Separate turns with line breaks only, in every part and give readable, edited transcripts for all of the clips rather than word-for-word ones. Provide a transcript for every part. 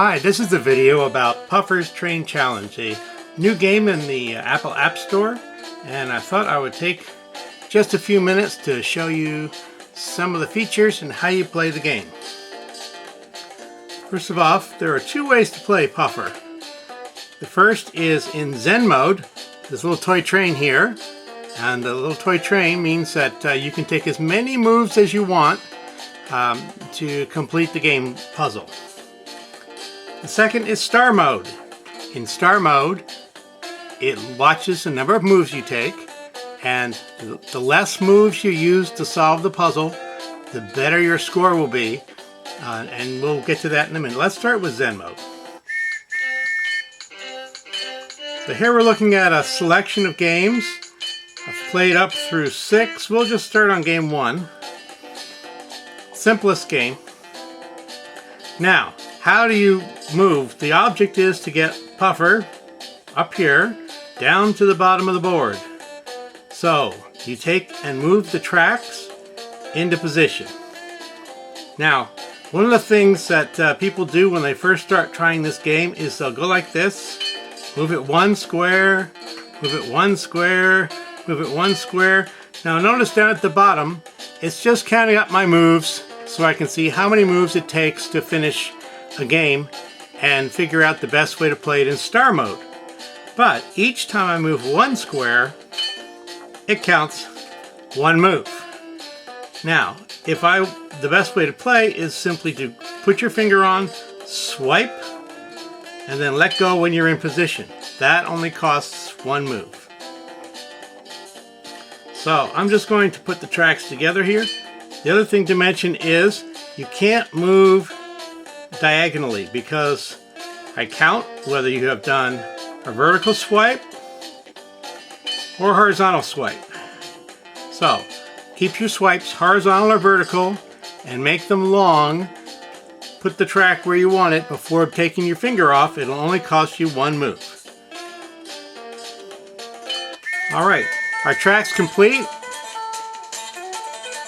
Hi, this is a video about Puffer's Train Challenge, a new game in the Apple App Store, and I thought I would take just a few minutes to show you some of the features and how you play the game. First of all, there are two ways to play Puffer. The first is in Zen mode, this little toy train here, and the little toy train means that you can take as many moves as you want to complete the game puzzle. The second is Star Mode. In Star Mode, it watches the number of moves you take, and the less moves you use to solve the puzzle, the better your score will be, and we'll get to that in a minute. Let's start with Zen Mode. So here we're looking at a selection of games. I've played up through 6. We'll just start on game 1. Simplest game. Now, how do you move? The object is to get Puffer up here down to the bottom of the board. So you take and move the tracks into position. Now, one of the things that people do when they first start trying this game is they'll go like this, move it one square, move it one square, move it one square. Now notice down at the bottom, it's just counting up my moves so I can see how many moves it takes to finish a game and figure out the best way to play it in Star Mode. But each time I move one square, it counts one move. Now, the best way to play is simply to put your finger on, swipe, and then let go when you're in position. That only costs one move. So I'm just going to put the tracks together here. The other thing to mention is you can't move diagonally because I count whether you have done a vertical swipe or horizontal swipe. So keep your swipes horizontal or vertical and make them long. Put the track where you want it before taking your finger off. It'll only cost you one move. Alright, our track's complete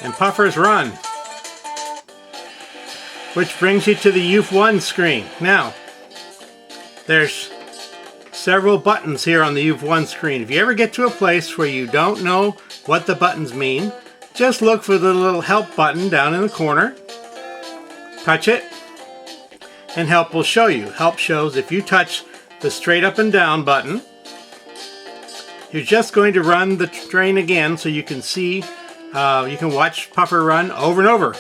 and Puffer's run. Which brings you to the You've Won screen. Now, there's several buttons here on the You've Won screen. If you ever get to a place where you don't know what the buttons mean, just look for the little help button down in the corner. Touch it, and help will show you. Help shows if you touch the straight up and down button, you're just going to run the train again so you can see, you can watch Puffer run over and over.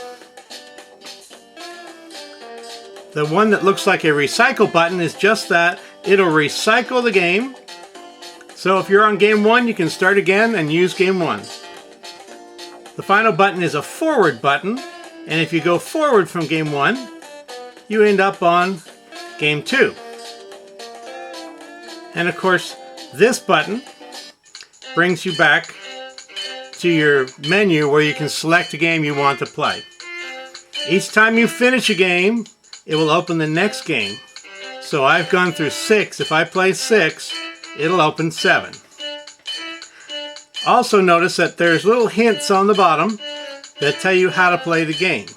The one that looks like a recycle button is just that. It'll recycle the game. So if you're on game 1, you can start again and use game 1. The final button is a forward button. And if you go forward from game 1, you end up on game 2. And of course, this button brings you back to your menu where you can select a game you want to play. Each time you finish a game, it will open the next game. So I've gone through 6. If I play 6, it'll open 7. Also notice that there's little hints on the bottom that tell you how to play the game,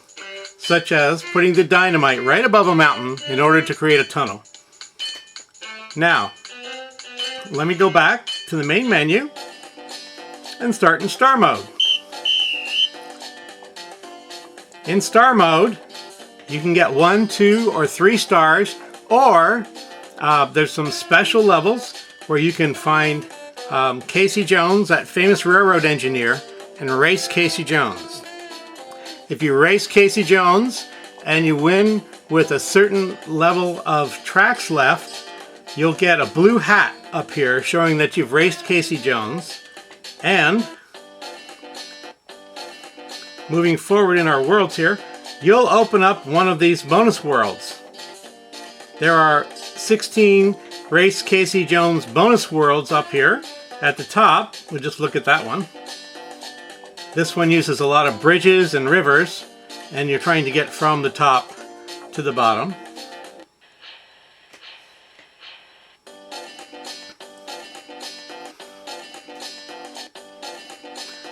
such as putting the dynamite right above a mountain in order to create a tunnel. Now, let me go back to the main menu and start in Star Mode. In Star Mode, you can get 1, 2, or 3 stars, or there's some special levels where you can find Casey Jones, that famous railroad engineer, and race Casey Jones. If you race Casey Jones and you win with a certain level of tracks left, you'll get a blue hat up here showing that you've raced Casey Jones. And moving forward in our worlds here, you'll open up one of these bonus worlds. There are 16 Race Casey Jones bonus worlds up here at the top. We'll just look at that one. This one uses a lot of bridges and rivers, and you're trying to get from the top to the bottom.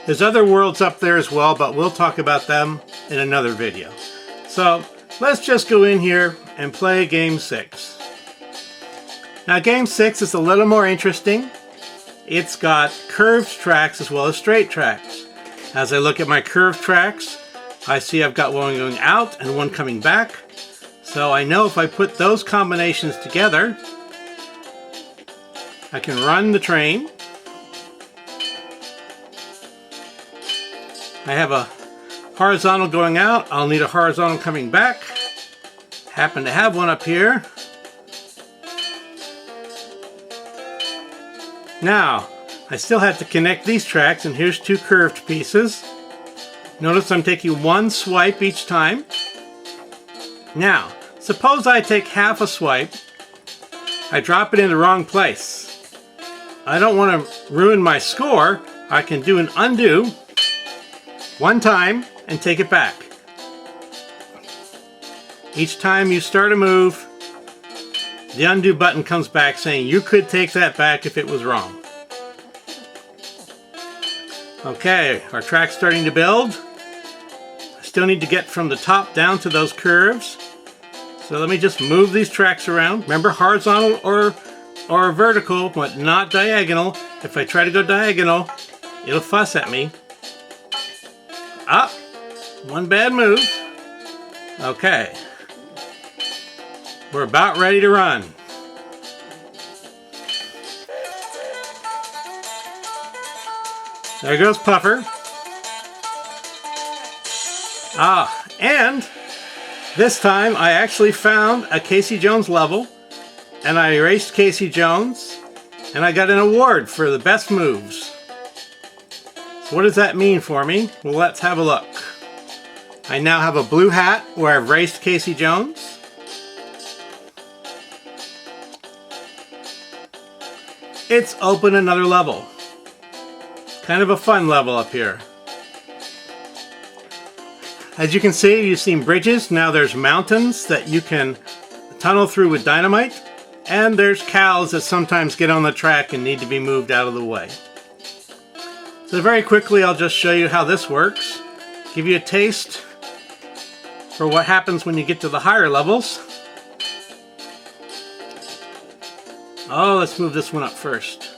There's other worlds up there as well, but we'll talk about them in another video. So let's just go in here and play game 6. Now game 6 is a little more interesting. It's got curved tracks as well as straight tracks. As I look at my curved tracks, I see I've got one going out and one coming back. So I know if I put those combinations together, I can run the train. I have a horizontal going out. I'll need a horizontal coming back. Happen to have one up here. Now, I still have to connect these tracks, and here's 2 curved pieces. Notice I'm taking 1 swipe each time. Now, suppose I take half a swipe. I drop it in the wrong place. I don't want to ruin my score. I can do an undo 1 time and take it back. Each time you start a move, the undo button comes back saying you could take that back if it was wrong. Okay, our track's starting to build. I still need to get from the top down to those curves. So let me just move these tracks around. Remember, horizontal or vertical, but not diagonal. If I try to go diagonal, it'll fuss at me. Up. 1 bad move. Okay. We're about ready to run. There goes Puffer. And this time I actually found a Casey Jones level, and I erased Casey Jones, and I got an award for the best moves. So what does that mean for me? Well, let's have a look. I now have a blue hat where I've erased Casey Jones. It's open another level. Kind of a fun level up here. As you can see, you've seen bridges. Now there's mountains that you can tunnel through with dynamite. And there's cows that sometimes get on the track and need to be moved out of the way. So very quickly, I'll just show you how this works. Give you a taste for what happens when you get to the higher levels. Oh, let's move this one up first.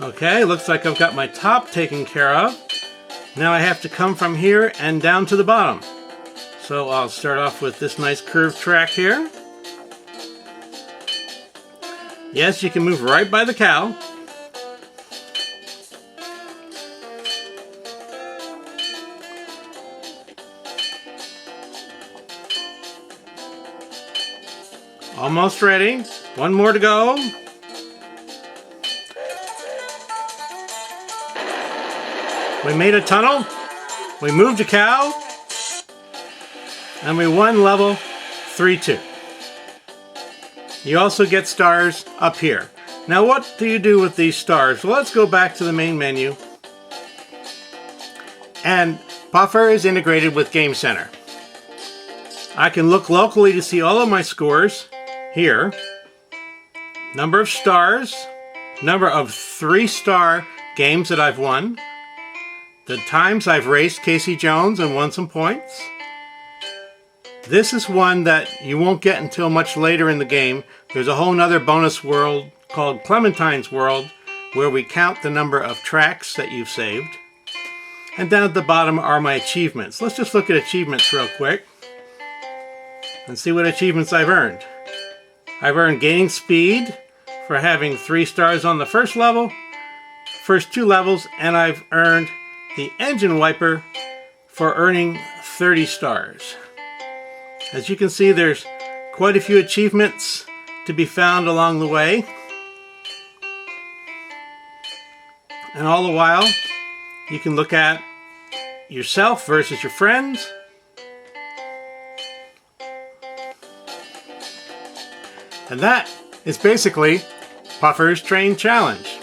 Okay, looks like I've got my top taken care of. Now I have to come from here and down to the bottom. So I'll start off with this nice curved track here. Yes, you can move right by the cow. Almost ready. 1 more to go. We made a tunnel. We moved a cow. And we won level 3-2. You also get stars up here. Now what do you do with these stars? Well, let's go back to the main menu. And Puffer is integrated with Game Center. I can look locally to see all of my scores here. Number of stars, number of 3-star games that I've won, the times I've raced Casey Jones and won some points. This is one that you won't get until much later in the game. There's a whole nother bonus world called Clementine's World where we count the number of tracks that you've saved. And down at the bottom are my achievements. Let's just look at achievements real quick and see what achievements I've earned. I've earned gaining speed for having 3 stars on the first level, first 2 levels, and I've earned the engine wiper for earning 30 stars. As you can see, there's quite a few achievements to be found along the way. And all the while, you can look at yourself versus your friends. And that is basically Puffer's Train Challenge.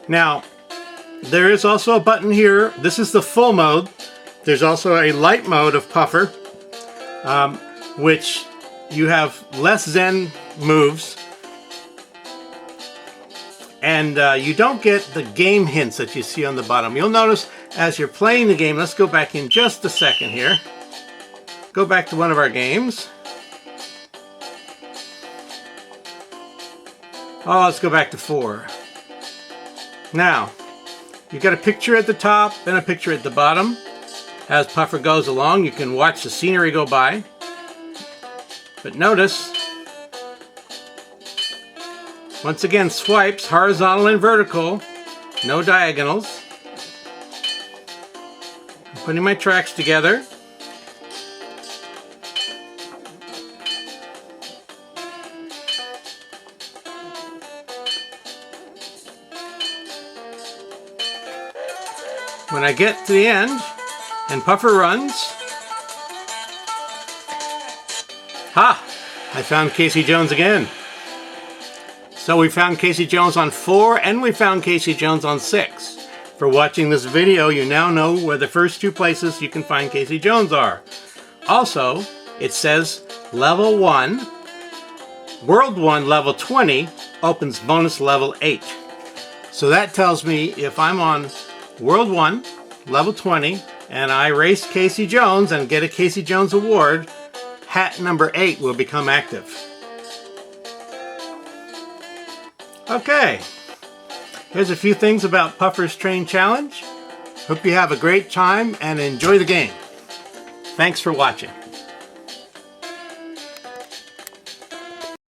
Now, there is also a button here. This is the full mode. There's also a light mode of Puffer, which you have less Zen moves, And you don't get the game hints that you see on the bottom. You'll notice as you're playing the game, let's go back in just a second here. Go back to one of our games. Oh, let's go back to 4. Now, you got a picture at the top and a picture at the bottom. As Puffer goes along, you can watch the scenery go by. But notice, once again, swipes, horizontal and vertical, no diagonals. I'm putting my tracks together. When I get to the end and Puffer runs, ha! I found Casey Jones again. So we found Casey Jones on 4 and we found Casey Jones on 6. For watching this video, you now know where the first 2 places you can find Casey Jones are. Also, it says level 1, world 1 level 20 opens bonus level 8. So that tells me if I'm on World 1, level 20, and I race Casey Jones and get a Casey Jones award, hat number 8 will become active. Okay, here's a few things about Puffer's Train Challenge. Hope you have a great time and enjoy the game. Thanks for watching.